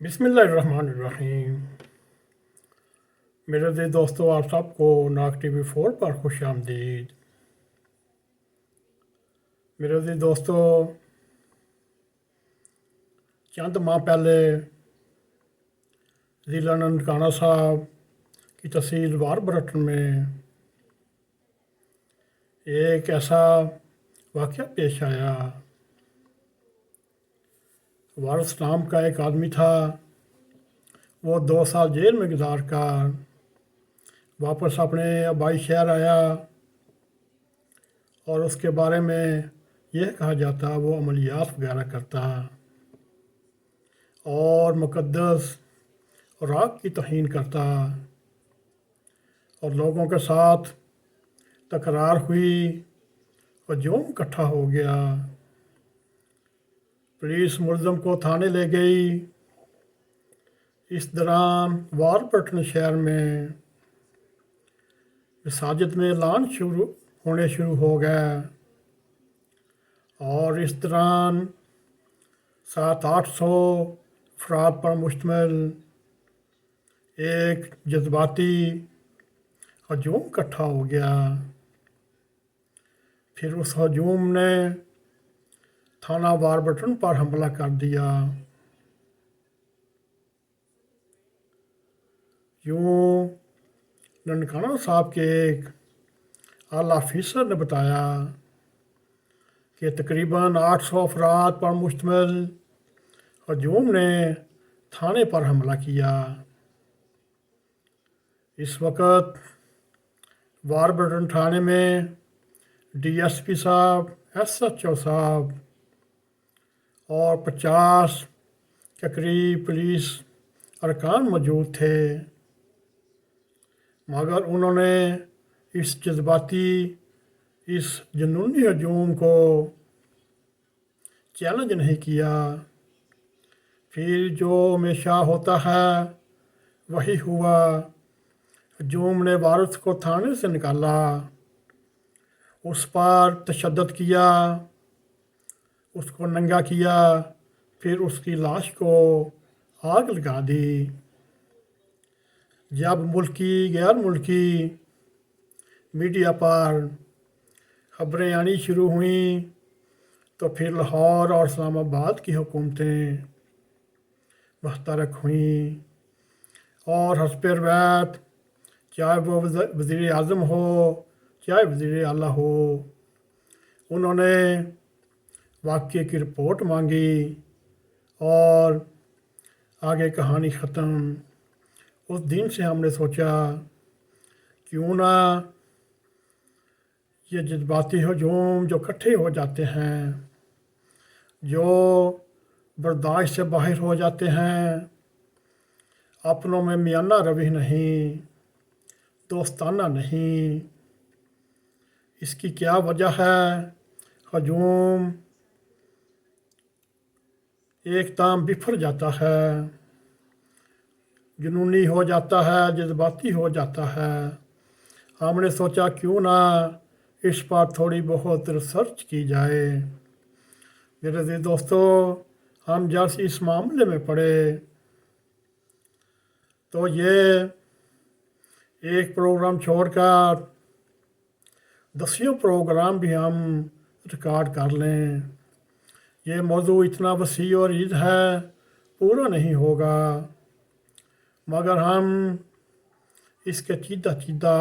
बिस्मिल्लाहिर्रहमानिर्रहीम। मेरे अज़ीज़ दोस्तों, आप सबको नाग TV 4 पर खुश आमदीद। मेरे अज़ीज़ दोस्तों, चंद माह पहले ज़िला ननकाना साहब की तहसील वारबरटन में एक ऐसा वाक़या पेश आया। वारिस नाम का एक आदमी था। वो 2 साल जेल में गुजार कर वापस अपने आबाई शहर आया और उसके बारे में यह कहा जाता वो अमलियात वगैरह करता और मुक़द्दस राग की तौहीन करता और लोगों के साथ तकरार हुई, हजूम इकट्ठा हो गया। पुलिस मुलज़म को थाने ले गई। इस दौरान वारबरटन शहर में मसाजिद में ऐलान होने शुरू हो गए और इस दौरान 700-800 अफराद पर मुश्तमिल एक जज्बाती हजूम इकट्ठा हो गया। फिर उस हजूम ने थाना वारबरटन पर हमला कर दिया। यूँ ननकाना साहब के एक आला अफसर ने बताया कि तकरीबन 800 अफराद पर मुश्तमिल हजूम ने थाने पर हमला किया। इस वक्त वारबरटन थाने में DSP साहब, SHO साहब और 50 के करीब पुलिस अरकान मौजूद थे, मगर उन्होंने इस जज्बाती, इस जुनूनी हजूम को चैलेंज नहीं किया। फिर जो हमेशा होता है वही हुआ। हजूम ने वारिस को थाने से निकाला, उस पर तशद्दुद किया, उसको नंगा किया, फिर उसकी लाश को आग लगा दी। जब मुल्की गैर मुल्की मीडिया पर खबरें आनी शुरू हुई तो फिर लाहौर और इस्लामाबाद की हुकूमतें मुहतरक हुईं और हस्ब रवायत, चाहे वो वज़ीर आज़म हो चाहे वज़ीर आला हो, उन्होंने वाक़ये की रिपोर्ट मांगी और आगे कहानी ख़त्म। उस दिन से हमने सोचा क्यों ना ये जज्बाती हजूम जो इकट्ठे हो जाते हैं, जो बर्दाश्त से बाहर हो जाते हैं, अपनों में मियाना रवि नहीं, दोस्ताना नहीं, इसकी क्या वजह है? हजूम एकदम बिफर जाता है, जुनूनी हो जाता है, जज्बाती हो जाता है। हमने सोचा क्यों ना इस पर थोड़ी बहुत रिसर्च की जाए। मेरे दोस्तों, हम जब इस मामले में पड़े तो ये एक प्रोग्राम छोड़कर 10 प्रोग्राम भी हम रिकॉर्ड कर लें। ये मौजू इतना वसी और ईद है, पूरा नहीं होगा, मगर हम इसके चीदा चीदा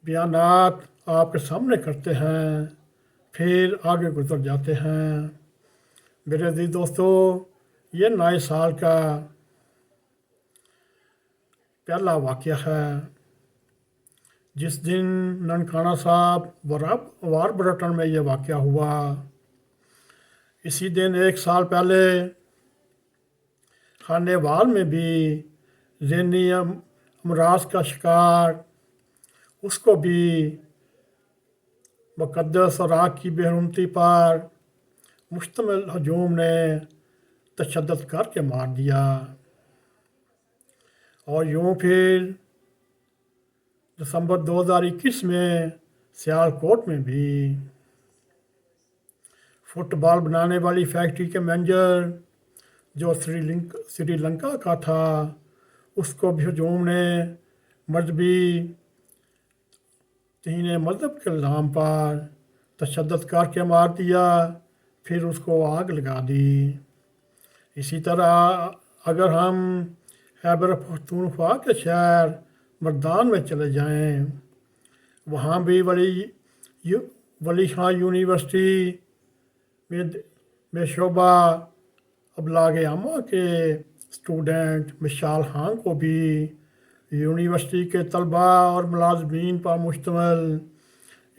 बयानात आपके सामने करते हैं, फिर आगे गुजर जाते हैं। मेरे अज़ीज़ दोस्तों, ये नए साल का पहला वाक़या है। जिस दिन ननकाना साहब वारबरटन में यह वाक़या हुआ, इसी दिन 1 साल पहले खानेवाल में भी ज़हनी अमराज का शिकार, उसको भी मुक़द्दस और आग की बेहरमती पर मुश्तमिल हजूम ने तशद्दुद करके मार दिया। और यूँ फिर दिसंबर 2021 में सियालकोट में भी फुटबॉल बनाने वाली फैक्ट्री के मैनेजर जो श्रीलंका का था, उसको भी हजूम ने मजहबी दीन मज़हब के इल्ज़ाम पर तशद्दुद करके मार दिया, फिर उसको आग लगा दी। इसी तरह अगर हम खैबर पख्तूनख्वा के शहर मर्दान में चले जाएं, वहाँ भी वली शाह यूनिवर्सिटी में शोबा अबलाग आमा के स्टूडेंट मिशाल खान को भी यूनिवर्सिटी के तलबा और मुलाजमीन पर मुश्तमिल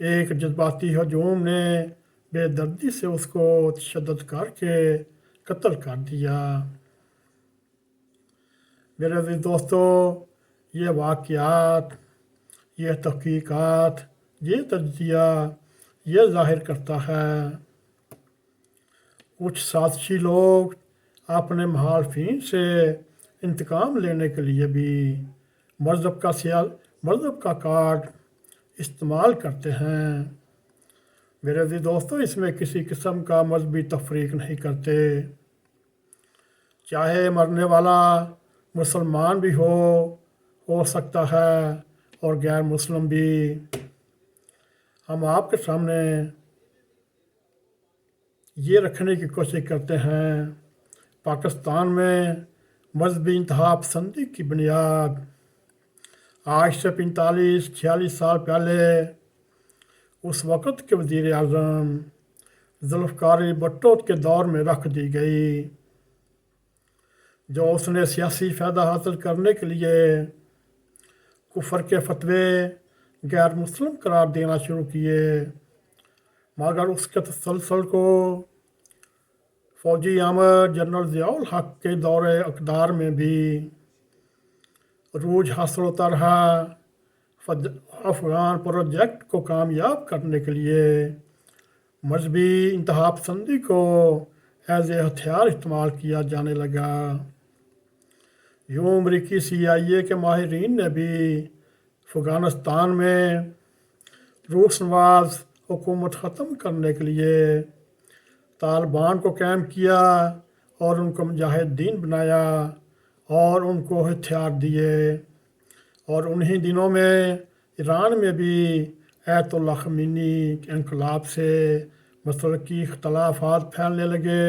एक जज्बाती हजूम ने बेदर्दी से उसको तशद्दुद करके कत्ल कर दिया। मेरे अज़ीज़ दोस्तों, ये वाक़यात, ये तहक़ीक़ात, ये तज्ज़िया ये ज़ाहिर करता है कुछ साजिशी लोग अपने मुखालिफिन से इंतकाम लेने के लिए भी मज़हब का कार्ड इस्तेमाल करते हैं। मेरे अज़ीज़ दोस्तों, इसमें किसी किस्म का मजहबी तफरीक नहीं करते, चाहे मरने वाला मुसलमान भी हो सकता है और गैर मुस्लिम भी। हम आपके सामने ये रखने की कोशिश करते हैं, पाकिस्तान में मजहबी इंतहा पसंदी की बुनियाद आज से 45-46 साल पहले उस वक़्त के वज़ीर आज़म ज़ुल्फ़िकार भुट्टो के दौर में रख दी गई, जो उसने सियासी फ़ायदा हासिल करने के लिए कुफर के फतवे गैर मुस्लिम करार देना शुरू किए। मगर उसके तसलसल को फ़ौजी आमर जनरल ज़ियाउल हक़ के दौरे इक़्तिदार में भी रूज हासिल होता रहा। अफ़गान प्रोजेक्ट को कामयाब करने के लिए मजहबी इंतहा पसंदी को एज़ ए हथियार इस्तेमाल किया जाने लगा। यूँ अमरीकी CIA के माहिरीन ने भी अफ़गानिस्तान में रूस नवाज़ हुकूमत ख़त्म करने के लिए तालिबान को कायम किया और उनको मुजाहिदीन बनाया और उनको हथियार दिए। और उन्हीं दिनों में ईरान में भी आयतुल्लाह ख़मीनी के इनकलाब से मसलकी इख्तलाफात फैलने लगे।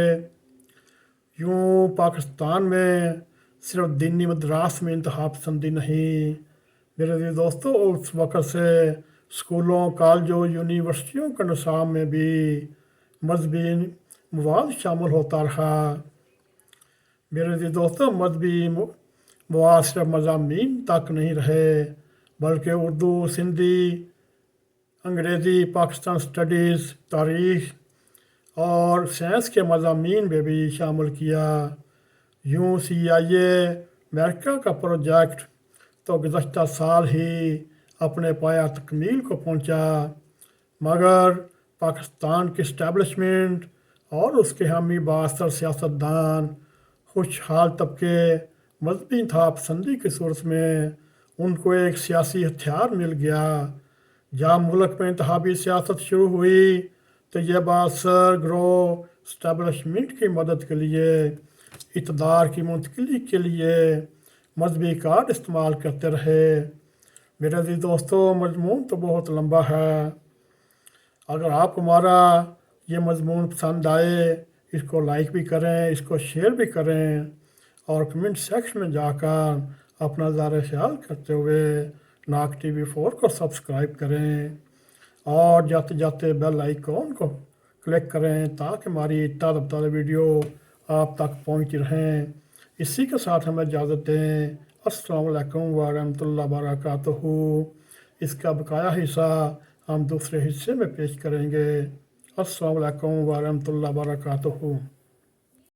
यूँ पाकिस्तान में सिर्फ दीनी मदरास में इंतहा पसंदी नहीं, मेरे दोस्तों, उस वक़्त से स्कूलों, कॉलेजों, यूनिवर्सिटियों के निसाब में भी मजहबी मवाद शामिल होता रहा। मेरे दोस्तों, मजहबी मवाद सिर्फ मज़ामीन तक नहीं रहे, बल्कि उर्दू, सिंधी, अंग्रेज़ी, पाकिस्तान स्टडीज़, तारीख़ और साइंस के मज़ामीन में भी शामिल किया। यूँ CIA अमेरिका का प्रोजेक्ट तो गुज़श्ता साल ही अपने पाया तकमील को पहुँचा, मगर पाकिस्तान की इस्टेब्लिशमेंट और उसके हामी बाअसर सियासतदान खुशहाल तबके मजहबी इंतहा पसंदी की सूरत में उनको एक सियासी हथियार मिल गया। जब मुल्क में इंतहाबी सियासत शुरू हुई तो यह बाअसर ग्रोह इस्टेब्लिशमेंट की मदद के लिए इक़्तिदार की मुंतकिली के लिए मजहबी कार्ड इस्तेमाल करते रहे। मेरे अज़ीज़ दोस्तों, मजमून तो बहुत लंबा है। अगर आपको हमारा ये मजमून पसंद आए, इसको लाइक भी करें, इसको शेयर भी करें और कमेंट सेक्शन में जाकर अपना ज़ाहिर ख्याल करते हुए नाक TV 4 को सब्सक्राइब करें और जाते जाते बेल आइकॉन को क्लिक करें ताकि हमारी ताज़ा वीडियो आप तक पहुंच रहें। इसी के साथ हमें इजाज़त दें। अस्सलामु अलैकुम व रहमतुल्लाहि व बरकातुहू। इसका बकाया हिस्सा हम दूसरे हिस्से में पेश करेंगे। अस्सलामु अलैकुम व रहमतुल्लाहि व बरकातुहू।